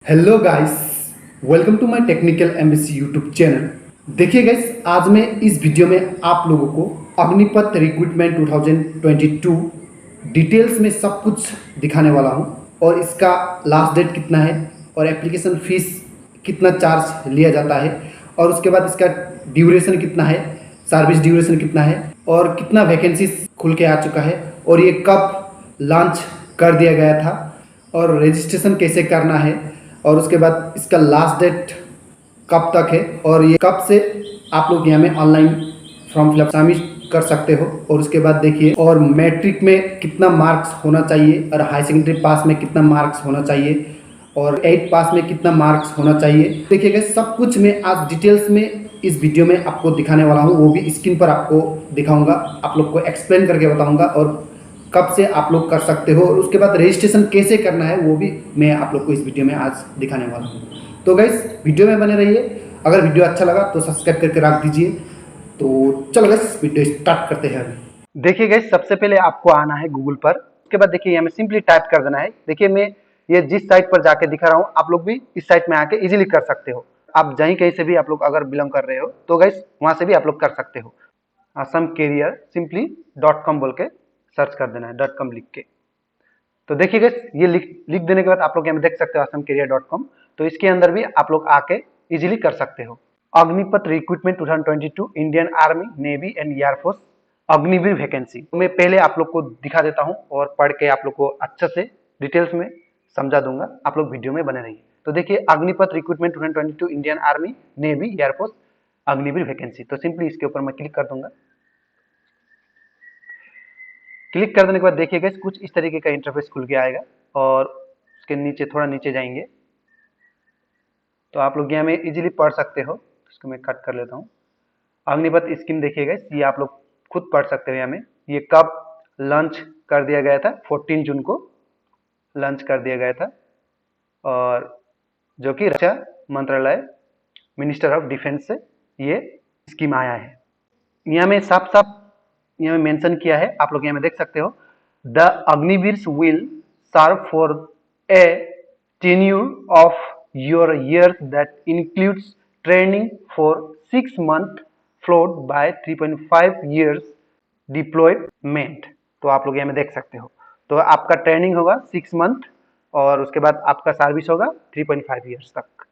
Hello guys, welcome to my technical MBC YouTube channel. देखिए guys, आज मैं इस वीडियो में आप लोगों को अग्निपथ रिक्रूटमेंट 2022 डिटेल्स में सब कुछ दिखाने वाला हूं और इसका लास्ट डेट कितना है और एप्लीकेशन फीस कितना चार्ज लिया जाता है और उसके बाद इसका ड्यूरेशन कितना है, सर्विस ड्यूरेशन कितना है और कितना वैकेंसीज खुल के आ चुका है और ये कब लॉन्च कर दिया गया था और रजिस्ट्रेशन कैसे करना है और उसके बाद इसका लास्ट डेट कब तक है और ये कब से आप लोग यहाँ में ऑनलाइन फॉर्म फिलअप शामिल कर सकते हो। और उसके बाद देखिए, और मैट्रिक में कितना मार्क्स होना चाहिए और हाई सेकेंडरी पास में कितना मार्क्स होना चाहिए और 8 पास में कितना मार्क्स होना चाहिए। देखिएगा, सब कुछ मैं आज डिटेल्स में इस वीडियो में आपको दिखाने वाला हूँ, वो भी स्क्रीन पर आपको दिखाऊंगा, आप लोग को एक्सप्लेन करके बताऊंगा और कब से आप लोग कर सकते हो और उसके बाद रजिस्ट्रेशन कैसे करना है वो भी मैं आप लोग को इस वीडियो में आज दिखाने वाला हूँ। तो गाइस, वीडियो में बने रहिए। अगर वीडियो अच्छा लगा तो सब्सक्राइब करके रख दीजिए। तो चलो गाइस, वीडियो स्टार्ट करते हैं। देखिए गाइस, सबसे पहले आपको आना है गूगल पर। उसके बाद देखिए यहाँ में सिंपली टाइप कर देना है। देखिए, मैं ये जिस साइट पर जाके दिखा रहा हूँ, आप लोग भी इस साइट में आके इजीली कर सकते हो। आप जहीं कहीं से भी आप लोग अगर बिलोंग कर रहे हो तो गाइस वहां से भी आप लोग कर सकते हो। असम कैरियर सिंपली .com बोल के सर्च कर देना है, .com लिख के। तो देखिए गाइस, ये लिख देने के बाद आप लोग यहाँ देख सकते हो असम कैरियर .com। तो इसके अंदर भी आप लोग आके इजीली कर सकते हो। Agnipath recruitment 2022 Indian army, navy and air force Agniveer vacancy. मैं पहले आप लोग को दिखा देता हूँ और पढ़ के आप लोग को अच्छे से डिटेल्स में समझा दूंगा। आप लोग वीडियो में बने रहिए। तो देखिए, Agnipath recruitment 2022 Indian army, navy, air force Agniveer vacancy. तो सिंपली इसके ऊपर मैं क्लिक कर दूंगा। क्लिक कर देने के बाद देखिएगा कुछ इस तरीके का इंटरफेस खुल के आएगा और उसके नीचे थोड़ा नीचे जाएंगे तो आप लोग यहाँ में इजीली पढ़ सकते हो। इसको मैं कट कर लेता हूँ। अग्निपथ स्कीम देखिएगा, ये आप लोग खुद पढ़ सकते हो। यहाँ में ये कब लॉन्च कर दिया गया था, 14 जून को लॉन्च कर दिया गया था और जो कि रक्षा मंत्रालय, मिनिस्टर ऑफ डिफेंस से ये स्कीम आया है। यहाँ में साफ साफ यहाँ में मेंशन किया है, आप लोग यहाँ में देख सकते हो। The Agniveer will serve for a tenure of your years that includes training for 6 month followed by 3.5 years deployment. तो आप लोग यहाँ में देख सकते हो। तो आपका ट्रेनिंग होगा 6 मंथ और उसके बाद आपका सर्विस होगा 3.5 years तक।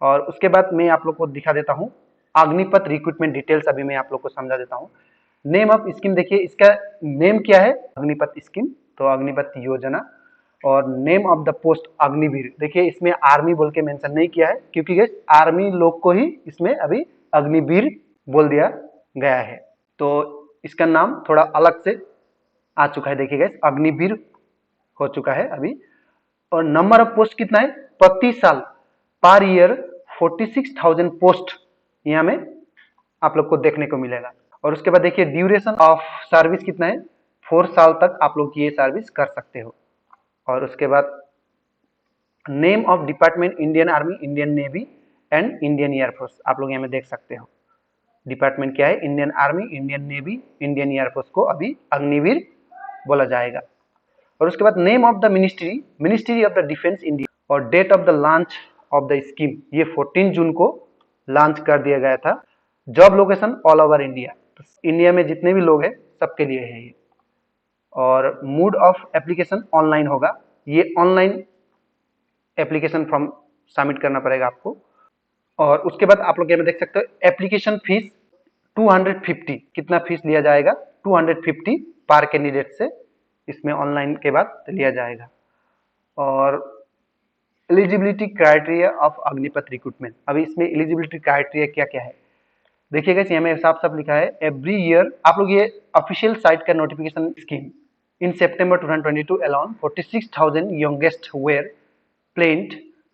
और उसके बाद मैं आप लोग को दिखा देता हूँ अग्निपथ रिक्रूटमेंट डिटेल्स। अभी मैं आप लोग को समझा देता हूँ। नेम ऑफ स्कीम देखिए, इसका नेम क्या है, अग्निपथ स्कीम, तो अग्निपथ योजना। और name of the post Agniveer, देखिए इसमें आर्मी बोल के मेंशन नहीं किया है क्योंकि गाइस आर्मी लोग को ही इसमें अभी अग्निवीर बोल दिया गया है। तो इसका नाम थोड़ा अलग से आ चुका है। देखिए गाइस, अग्निवीर हो चुका है अभी। और नंबर ऑफ पोस्ट कितना है, प्रति साल पर ईयर 46,000 पोस्ट यहाँ में आप लोग को देखने को मिलेगा। और उसके बाद देखिए ड्यूरेशन ऑफ सर्विस कितना है, 4 साल तक आप लोग ये सर्विस कर सकते हो। और उसके बाद name of department Indian army, Indian navy and Indian air force, आप लोग यहाँ में देख सकते हो। डिपार्टमेंट क्या है, Indian army, Indian navy, Indian air force को अभी अग्निवीर बोला जाएगा। और उसके बाद name of the ministry, ministry of the defence India. और date of the launch of the scheme, ये 14 जून को लॉन्च कर दिया गया था। Job location all over India, तो इंडिया में जितने भी लोग हैं सबके लिए है ये। और मोड ऑफ एप्लीकेशन ऑनलाइन होगा, ये ऑनलाइन एप्लीकेशन फॉर्म सबमिट करना पड़ेगा आपको। और उसके बाद आप लोग यहाँ देख सकते हो एप्लीकेशन फीस 250, कितना फीस लिया जाएगा, 250 पर कैंडिडेट से इसमें ऑनलाइन के बाद लिया जाएगा। और eligibility criteria of Agnipath recruitment, अभी इसमें एलिजिबिलिटी क्राइटेरिया क्या क्या है देखिएगा, यहाँ में साफ साफ लिखा है एवरी ईयर। आप लोग ये ऑफिशियल साइट का notification scheme in September 2022 alone 46,000 youngest were planned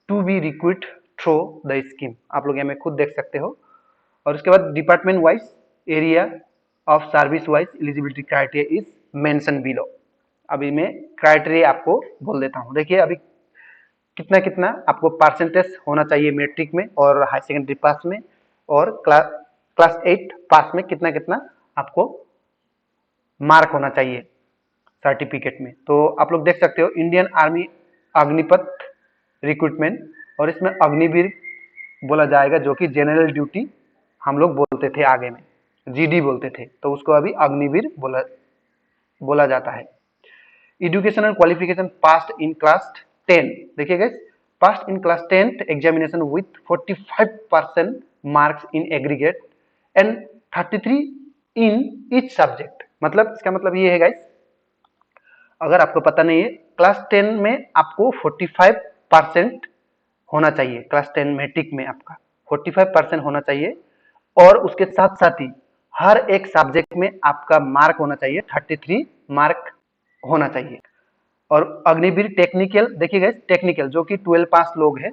to be recruited through the scheme, आप लोग यहाँ में खुद देख सकते हो। और उसके बाद department wise, area of service wise eligibility criteria is mention below. अभी मैं क्राइटेरिया आपको बोल देता हूँ। देखिए अभी कितना कितना आपको परसेंटेज होना चाहिए मैट्रिक में और हाई सेकेंडरी पास में और क्लास 8 पास में कितना कितना आपको मार्क होना चाहिए सर्टिफिकेट में। तो आप लोग देख सकते हो इंडियन आर्मी अग्निपथ रिक्रूटमेंट, और इसमें अग्निवीर बोला जाएगा, जो कि जनरल ड्यूटी हम लोग बोलते थे आगे में, जीडी बोलते थे, तो उसको अभी अग्निवीर बोला जाता है। Educational qualification passed in class 10, देखिए guys, passed in class 10th examination with 45% marks in aggregate and 33 in each subject. मतलब इसका मतलब ये है गाइस, अगर आपको पता नहीं है, क्लास 10 में आपको 45% होना चाहिए, क्लास 10 मैट्रिक में आपका 45% होना चाहिए, और उसके साथ साथ ही हर एक सब्जेक्ट में आपका मार्क होना चाहिए, 33 मार्क होना चाहिए। और अग्निवीर टेक्निकल, देखिए गाइस, टेक्निकल जो कि 12 पास लोग हैं,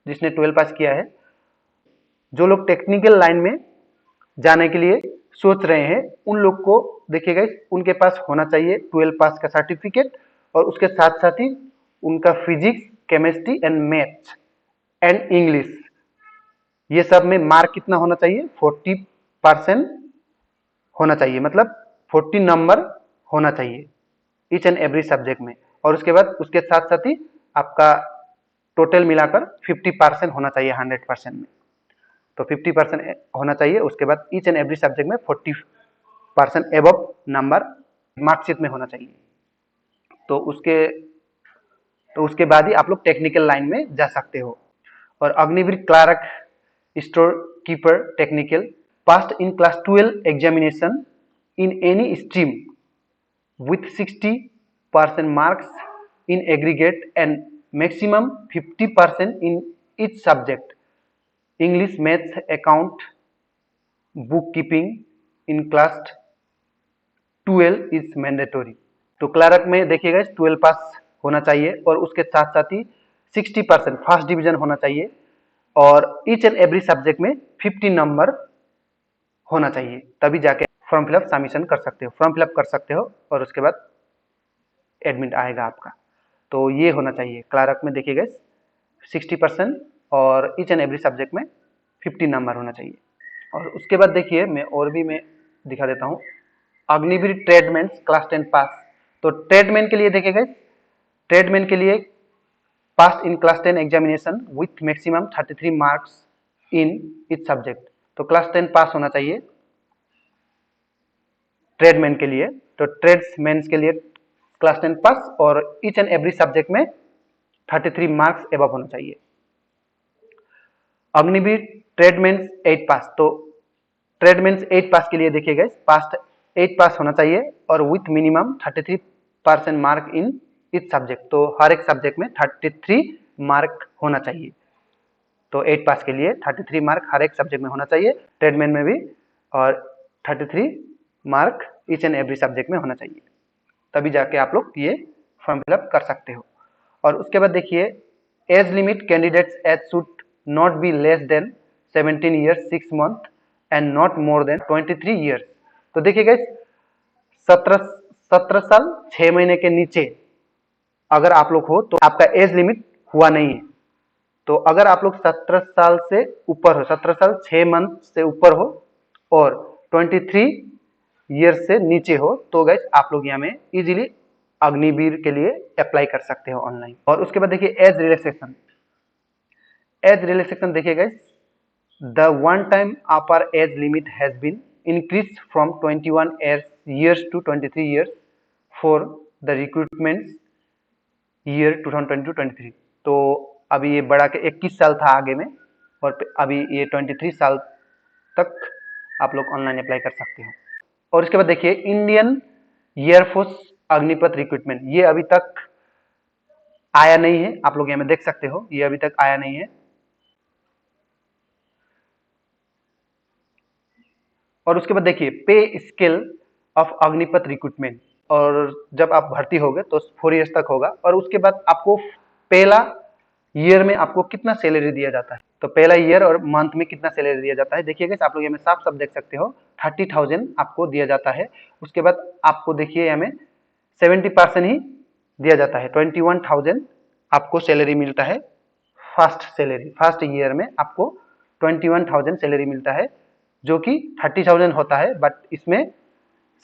जिसने 12 पास किया है, जो लोग टेक्निकल लाइन में जाने के लिए सोच रहे हैं, उन लोग को देखिए गाइस, उनके पास होना चाहिए 12 पास का सर्टिफिकेट, और उसके साथ साथ ही उनका physics, chemistry and maths and English, ये सब में मार्क कितना होना चाहिए, 40% होना चाहिए, मतलब 40 नंबर होना चाहिए ईच एंड एवरी सब्जेक्ट में। और उसके बाद उसके साथ साथ ही आपका टोटल मिलाकर 50% होना चाहिए 100% में, तो 50% होना चाहिए। उसके बाद ईच एंड एवरी सब्जेक्ट में 40% एबव नंबर मार्कशीट में होना चाहिए। तो उसके बाद ही आप लोग टेक्निकल लाइन में जा सकते हो। और Agniveer clerk, store keeper technical, passed in class 12 examination in any stream with 60% marks in aggregate and maximum 50% in each subject, English, Maths, Account, Bookkeeping in class 12 is mandatory। तो क्लर्क में देखिएगा 12 पास होना चाहिए, और उसके साथ साथ ही 60% फर्स्ट डिवीजन होना चाहिए, और ईच एंड एवरी सब्जेक्ट में 50 नंबर होना चाहिए, तभी जाके फॉर्म फिलअप सबमिशन कर सकते हो, फॉर्म फिलअप कर सकते हो, और उसके बाद एडमिट आएगा आपका। तो ये होना चाहिए क्लर्क में, देखिएगा 60% और ईच एंड एवरी सब्जेक्ट में 50 नंबर होना चाहिए। और उसके बाद देखिए, मैं दिखा देता हूँ, अग्निवीर ट्रेडमैन क्लास 10 पास। तो ट्रेडमैन के लिए देखिएगा, ट्रेडमैन के लिए pass in class 10 examination with maximum 33 marks in each subject. तो क्लास 10 पास होना चाहिए ट्रेडमैन के लिए। तो ट्रेड्समैन के लिए क्लास 10 पास और ईच एंड एवरी सब्जेक्ट में 33 मार्क्स एबव होना चाहिए। अग्निवीर ट्रेडमैन 8 पास। तो ट्रेडमैन 8 पास के लिए देखिएगा, पास 8 पास होना चाहिए और with minimum 33% mark in each subject. तो हर एक सब्जेक्ट में 33 मार्क होना चाहिए। तो 8 पास के लिए 33 मार्क हर एक सब्जेक्ट में होना चाहिए, ट्रेडमैन में भी, और 33 mark each and every subject में होना चाहिए, तभी जाके आप लोग ये फॉर्म फिलअप कर सकते हो। और उसके बाद देखिए, age limit candidates age should not be less than 17 years 6 month and not more than 23 years. तो देखिएगा, 17 साल 6 महीने के नीचे अगर आप लोग हो तो आपका एज लिमिट हुआ नहीं है। तो अगर आप लोग 17 साल से ऊपर हो, 17 साल 6 मंथ से ऊपर हो और 23 ईयर से नीचे हो, तो गाइस आप लोग यहाँ में इजीली अग्निवीर के लिए अप्लाई कर सकते हो ऑनलाइन। और उसके बाद देखिए, एज रिलैक्सेशन। एज रिलैक्सेशन देखिए guys, the one time upper age limit has been increase from 21 years to 23 years for the recruitment year 2022-23। तो अभी ये बढ़ा के 21 साल था आगे में, और अभी ये 23 साल तक आप लोग ऑनलाइन अप्लाई कर सकते हो। और इसके बाद देखिए, इंडियन एयरफोर्स अग्निपथ रिक्रूटमेंट, ये अभी तक आया नहीं है, आप लोग यहाँ में देख सकते हो, ये अभी तक आया नहीं है। और उसके बाद देखिए, पे स्केल ऑफ अग्निपथ रिक्रूटमेंट, और जब आप भर्ती होगे तो 4 इयर्स तक होगा, और उसके बाद आपको पहला ईयर में आपको कितना सैलरी दिया जाता है, तो पहला ईयर और मंथ में कितना सैलरी दिया जाता है, देखिएगा आप लोग यहाँ में साफ साफ देख सकते हो, 30,000 आपको दिया जाता है। उसके बाद आपको देखिए यहाँ में 70% ही दिया जाता है, 21,000 आपको सैलरी मिलता है। फर्स्ट सैलरी, फर्स्ट ईयर में आपको 21,000 सैलरी मिलता है, जो कि 30,000 होता है, बट इसमें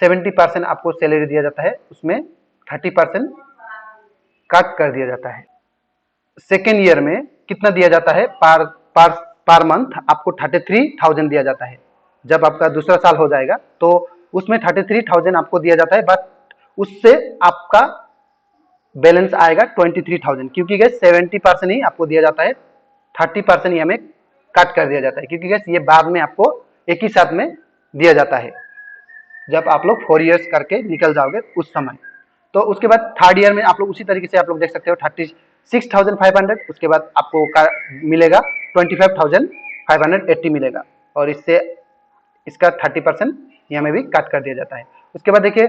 70% आपको सैलरी दिया जाता है, उसमें 30% कट कर दिया जाता है। सेकेंड ईयर में कितना दिया जाता है, पर मंथ आपको 33,000 दिया जाता है। जब आपका दूसरा साल हो जाएगा तो उसमें 33,000 आपको दिया जाता है, बट उससे आपका बैलेंस आएगा 23,000, क्योंकि गैस 70% ही आपको दिया जाता है, 30% ही हमें कट कर दिया जाता है, क्योंकि गैस ये बाद में आपको एक ही साथ में दिया जाता है जब आप लोग 4 इयर्स करके निकल जाओगे उस समय। तो उसके बाद थर्ड ईयर में आप लोग उसी तरीके से आप लोग देख सकते हो 36,500, उसके बाद आपको मिलेगा 25,580 मिलेगा, और इससे इसका 30% यहाँ में भी कट कर दिया जाता है। उसके बाद देखिए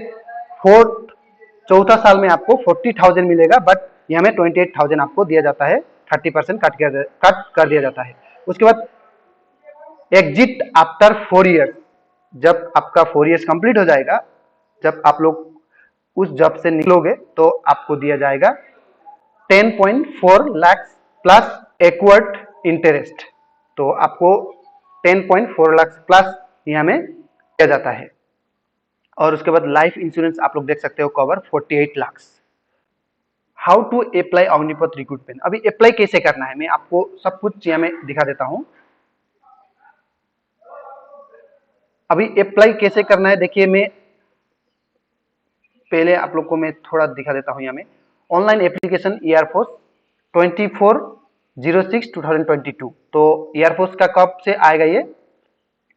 चौथा साल में आपको 40,000 मिलेगा, बट यहाँ में 28,000 आपको दिया जाता है, 30% कट कर दिया जाता है। उसके बाद एग्जिट आफ्टर 4 ईयर्स, जब आपका 4 ईयर्स कंप्लीट हो जाएगा, जब आप लोग उस जॉब से निकलोगे तो आपको दिया जाएगा 10.4 लाख प्लस एक्वर्ड इंटरेस्ट। तो आपको 10.4 लाख प्लस यहाँ में दिया जाता है। और उसके बाद लाइफ इंश्योरेंस आप लोग देख सकते हो cover 48 lakh. How to apply Agnipath recruitment, अभी अप्लाई कैसे करना है मैं आपको सब कुछ यहाँ में दिखा देता हूँ। अभी अप्लाई कैसे करना है देखिए, मैं पहले आप लोग को मैं थोड़ा दिखा देता हूँ यहाँ में। ऑनलाइन एप्लीकेशन एयरफोर्स 24/06/2022, तो एयरफोर्स का कब से आएगा ये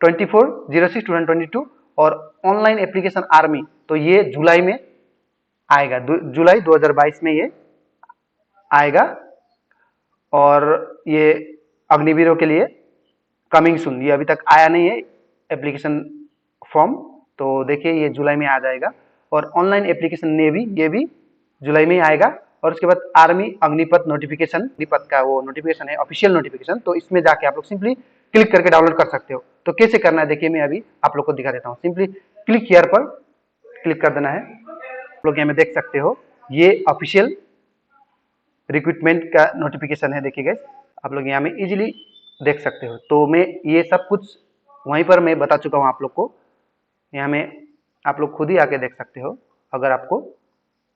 24/06/2022, और ऑनलाइन एप्लीकेशन आर्मी तो ये जुलाई में आएगा, जुलाई 2022 में ये आएगा। और ये अग्निवीरों के लिए कमिंग सुन, ये अभी तक आया नहीं है एप्लीकेशन फॉर्म, तो देखिए ये जुलाई में आ जाएगा। और ऑनलाइन एप्लीकेशन नेवी ये भी जुलाई में ही आएगा। और उसके बाद आर्मी अग्निपथ नोटिफिकेशन, अग्निपथ का वो नोटिफिकेशन है ऑफिशियल नोटिफिकेशन, तो इसमें जाके आप लोग सिंपली क्लिक करके डाउनलोड कर सकते हो। तो कैसे करना है देखिए, मैं अभी आप लोग को दिखा देता हूँ। सिंपली क्लिक हियर पर क्लिक कर देना है। आप लोग यहाँ में देख सकते हो ये ऑफिशियल रिक्रूटमेंट का नोटिफिकेशन है, देखिए गाइस आप लोग यहाँ में इजीली देख सकते हो। तो मैं ये सब कुछ वहीं पर मैं बता चुका हूँ आप लोग को, यहाँ में आप लोग खुद ही आके देख सकते हो अगर आपको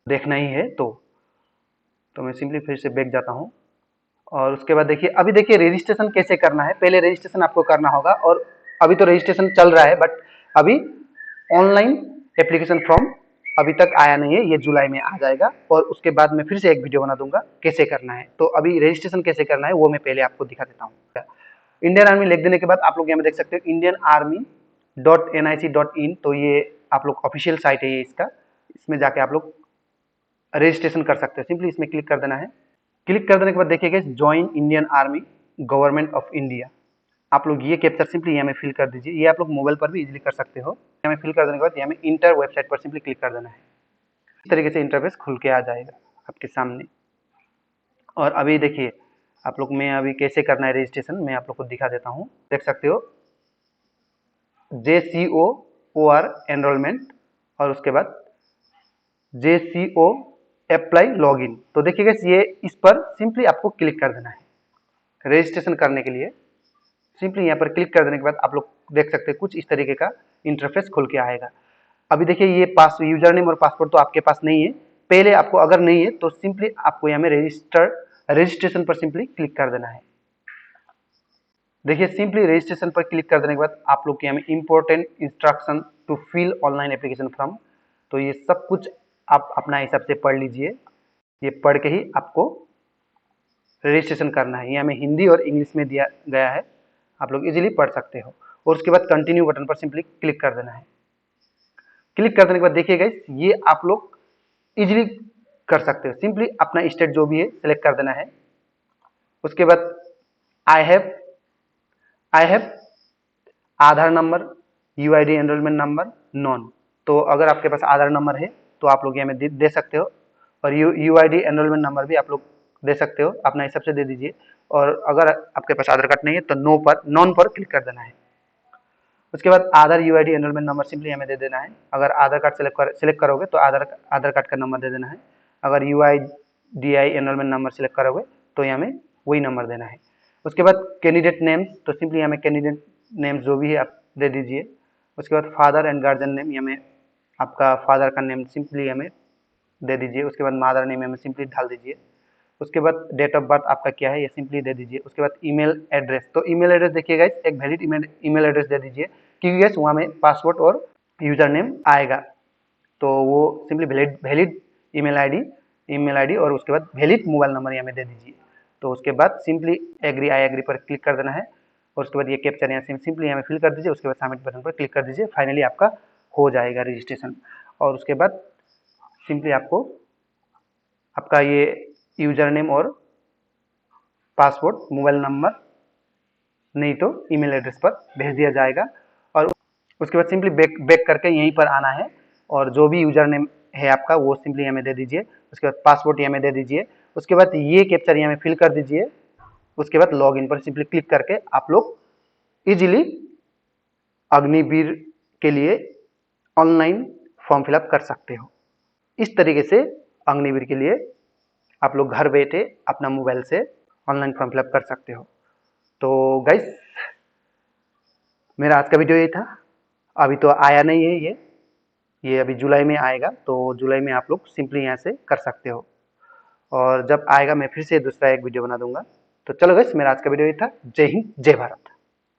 देखना ही है तो मैं सिंपली फिर से बैक जाता हूँ। और उसके बाद देखिए, अभी देखिए रजिस्ट्रेशन कैसे करना है। पहले रजिस्ट्रेशन आपको करना होगा, और अभी तो रजिस्ट्रेशन चल रहा है, बट अभी ऑनलाइन एप्लीकेशन फॉर्म अभी तक आया नहीं है, ये जुलाई में आ जाएगा। और उसके बाद मैं फिर से एक वीडियो बना दूंगा कैसे करना है। तो अभी रजिस्ट्रेशन कैसे करना है वो मैं पहले आपको दिखा देता हूँ। इंडियन आर्मी लिख देने के बाद आप लोग यहाँ में देख सकते हो indianarmy.nic.in, तो ये आप लोग ऑफिशियल साइट है ये इसका, इसमें जाके आप लोग रजिस्ट्रेशन कर सकते हो। सिंपली इसमें क्लिक कर देना है। क्लिक कर देने के बाद देखिएगा join Indian army government of India, आप लोग ये कैप्चर सिंपली यहाँ में फिल कर दीजिए। ये आप लोग मोबाइल पर भी इजीली कर सकते हो। यहाँ में फिल कर देने के बाद यहाँ में इंटर वेबसाइट पर सिंपली क्लिक कर देना है। इस तरीके से इंटरफेस खुल के आ जाएगा आपके सामने। और अभी देखिए आप लोग में अभी कैसे करना है रजिस्ट्रेशन, मैं आप लोग को दिखा देता हूँ। देख सकते हो JCOOR एनरोलमेंट, और उसके बाद JCO अप्लाई लॉगिन। तो देखिएगा ये इस पर सिंपली आपको क्लिक कर देना है रजिस्ट्रेशन करने के लिए। सिंपली यहाँ पर क्लिक कर देने के बाद आप लोग देख सकते हैं कुछ इस तरीके का इंटरफेस खुल के आएगा। अभी देखिए ये यूजर नेम और पासवर्ड तो आपके पास नहीं है, पहले आपको अगर नहीं है तो सिंपली आपको यहाँ में रजिस्ट्रेशन पर सिंपली क्लिक कर देना है। देखिए सिंपली रजिस्ट्रेशन पर क्लिक कर देने के बाद आप लोग के यहाँ में important instruction to fill online application form, तो ये सब कुछ आप अपना हिसाब से पढ़ लीजिए। ये पढ़ के ही आपको रजिस्ट्रेशन करना है। यहाँ में हिंदी और इंग्लिश में दिया गया है, आप लोग इजीली पढ़ सकते हो। और उसके बाद कंटिन्यू बटन पर सिंपली क्लिक कर देना है। क्लिक कर देने के बाद देखिए गाइस ये आप लोग इजीली कर सकते हो। सिंपली अपना स्टेट जो भी है सिलेक्ट कर देना है। उसके बाद I have Aadhaar number, UID enrolment number non, तो अगर आपके पास आधार नंबर है तो आप लोग यहाँ में दे सकते हो। और यूआईडी एनरोलमेंट नंबर भी आप लोग दे सकते हो, अपना हिसाब से दे दीजिए। और अगर आपके पास आधार कार्ड नहीं है तो नॉन पर क्लिक कर देना है। उसके बाद आधार यूआईडी एनरोलमेंट नंबर सिंपली हमें दे देना है। अगर आधार कार्ड सिलेक्ट करोगे तो आधार कार्ड का नंबर दे देना है। अगर यूआईडीआई एनरोलमेंट नंबर सिलेक्ट करोगे तो यहाँ में वही नंबर देना है। उसके बाद कैंडिडेट नेम्स, तो सिंपली यहाँ में कैंडिडेट नेम्स जो भी है आप दे दीजिए। उसके बाद फादर एंड गार्जियन नेम, यहाँ में आपका फादर का नेम सिंपली हमें दे दीजिए। उसके बाद मदर नेम हमें सिंपली डाल दीजिए। उसके बाद डेट ऑफ बर्थ आपका क्या है ये सिंपली दे दीजिए। उसके बाद ईमेल एड्रेस, तो ईमेल एड्रेस देखिए गाइस एक वैलिड ईमेल एड्रेस दे दीजिए, क्योंकि गाइस वहाँ में पासवर्ड और यूजर नेम आएगा, तो वो सिंपली वैलिड ईमेल आईडी और उसके बाद वैलिड मोबाइल नंबर यहाँ में दे दीजिए। तो उसके बाद सिंपली एग्री आई एग्री पर क्लिक कर देना है और उसके बाद ये कैप्चर यहाँ से सिंपली यहाँ में फिल कर दीजिए। उसके बाद सबमिट बटन पर क्लिक कर दीजिए, फाइनली आपका हो जाएगा रजिस्ट्रेशन। और उसके बाद सिंपली आपको आपका ये यूजर नेम और पासवर्ड मोबाइल नंबर नहीं तो ईमेल एड्रेस पर भेज दिया जाएगा। और उसके बाद सिंपली बैक करके यहीं पर आना है और जो भी यूजर नेम है आपका वो सिंपली यहाँ में दे दीजिए। उसके बाद पासवर्ड यहाँ में दे दीजिए। उसके बाद ये कैप्चर यहाँ में फिल कर दीजिए। उसके बाद लॉग इन पर सिंपली क्लिक करके आप लोग इजीली अग्निवीर के लिए ऑनलाइन फॉर्म फिलअप कर सकते हो। इस तरीके से अग्निवीर के लिए आप लोग घर बैठे अपना मोबाइल से ऑनलाइन फॉर्म फिलअप कर सकते हो। तो गाइस मेरा आज का वीडियो ये था। अभी तो आया नहीं है ये अभी जुलाई में आएगा, तो जुलाई में आप लोग सिंपली यहाँ से कर सकते हो और जब आएगा मैं फिर से दूसरा एक वीडियो बना दूंगा। तो चलो गाइस मेरा आज का वीडियो ये था। जय हिंद जय भारत।